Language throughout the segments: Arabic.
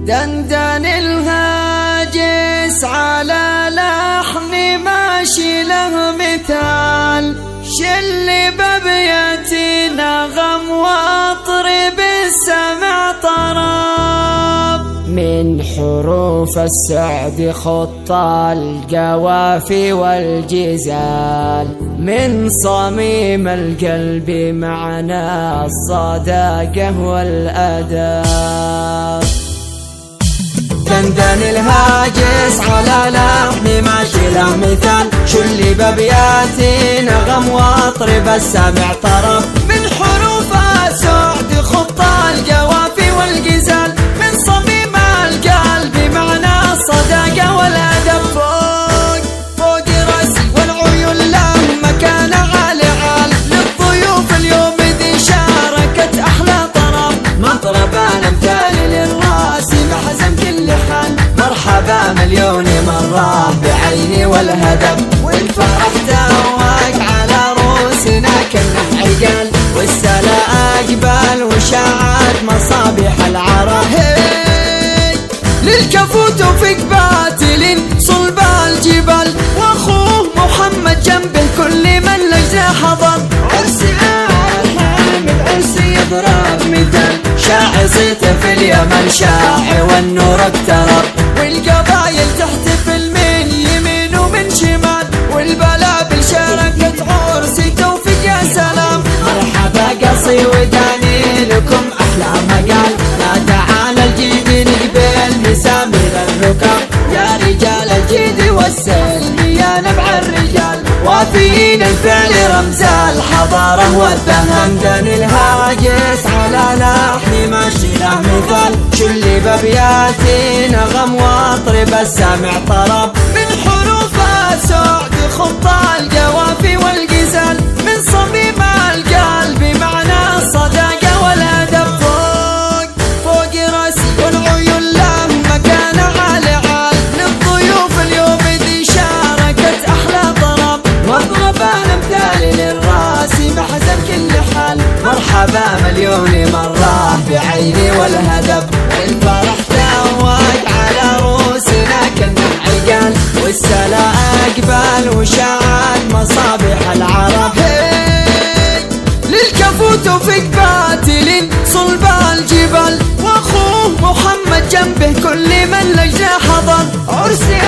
دندن الهاجس على لحن ماشي له مثال، شل بابياتي نغم واطرب السمع طرب، من حروف السعد خط القوافي والجزال، من صميم القلب معنى الصداقة والأداب. دندن الهاجس على لحن ماشي له مثال، شل بابياتي نغم واطرب السمع طرب، من حروف السعد خط القوافي والجزال، من صميم القلب معنى الصداقة والأدب. فوق راسي والعيون له مكان عالي عال، للضيوف اليوم ذي شاركت أحلى طرب، مطرب الأمثال للراس محزن كل حال، مرحبا مليون مرة بعيني والهدف، والفرح توك على روسنا كنه عقال، والسلا أقبال وشاعت مصابيح العرب. للكفوت وفق باتل صلب الجبال، واخوه محمد جنبه كل من لجنه حضر، عرسي الحامد عرسي يضرب مثال، شاعي صيته في اليمن شاعي والنور اقترب، والقبايل تحتفل من يمين ومن شمال، والبلابل شاركت عرسي توفيق يا سلام، مرحبا قصي وداني لكم احلى مقال، لا تعالى الجيد نقبل مسامير الركب، يا رجال الجيد والسلم يا نبع الرجال، وافيين الفعل رمز الحضارة والذهب. دندن الهاجس على لحن ماشي له مثال، شل بابياتي نغم واطرب السمع طرب، من حروف السعد خط القوافي والجزال، من صميم القلب معنى الصداقة والأدب. فوق راسي والعيون له مكان عالي عال، للضيوف اليوم ذي شاركت أحلى طرب، مضرب الأمثال للراس محزن كل حال، مرحبا مليون مرة بعيني والهدف، الفرح توك على روسنا كنه عقال، والسلا أقبال وشاعت مصابيح العرب. للكفوت وفق باتل صلب الجبال، واخوه محمد جنبه كل من لجنه حضر، عرسي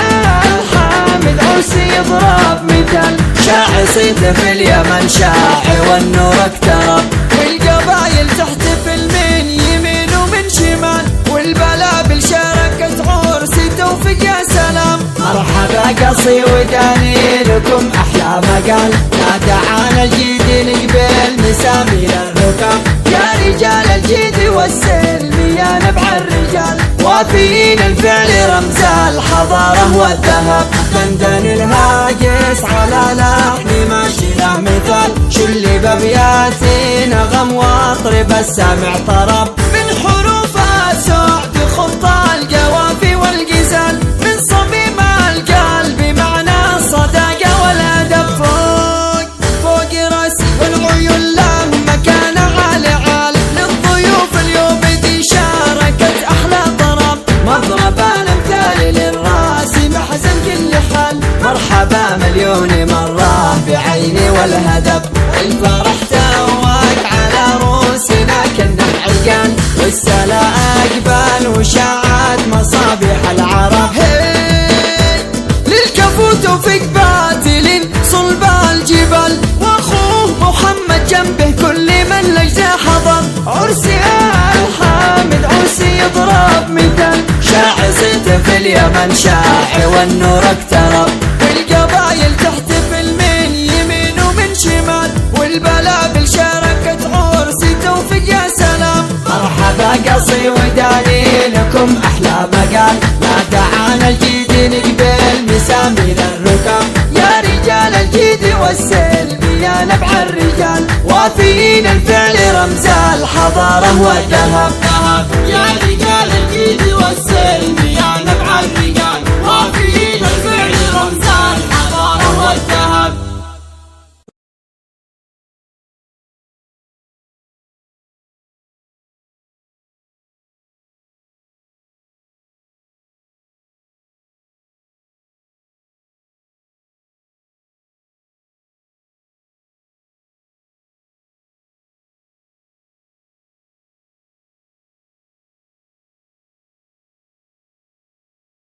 الحامد عرسي يضرب مثال، شاعي صيته في اليمن شاعي والنور اقترب، والقبايل تحتفل من يمين ومن شمال، والبلابل شاركت عرسي توفيق يا سلام، مرحبا قصي وداني لكم احلى مقال، لا تعالى الجيد نقبل مسامير الركب، يا رجال الجيد والسلم يا نبع الرجال، وافيين الفعل رمز الحضارة والذهب. دندن الهاجس على لحن ماشي له مثال، شل بابياتي نغم واطرب السمع طرب، من حروف السعد خط القوافي والجزال، من صميم القلب معنى الصداقة والأدب. فوق راسي والعيون له مكان عالي عال، للضيوف اليوم ذي شاركت أحلى طرب، مضرب الأمثال للراس محزن كل حال، مرحبا مليون مرة بعيني والهدف، الفرح توك على روسنا كنه عقال، والسلا أقبال وشاعت مصابيح العرب. للكفوت وفق باتل صلب الجبال، واخوه محمد جنبه كل من لجنه حضر، عرسي الحامد عرسي يضرب مثال، شاعي صيته في اليمن شاعي والنور اقترب، والقبايل تحتفل من يمين ومن شمال، والبلابل شاركت عرسي توفيق يا سلام، مرحبا قصي وداني لكم احلى مقال، لا تعالى الجيد نقبل مسامير الركب، يا رجال الجيد والسلم يا نبع الرجال، وافيين الفعل رمز الحضارة والذهب، يا رجال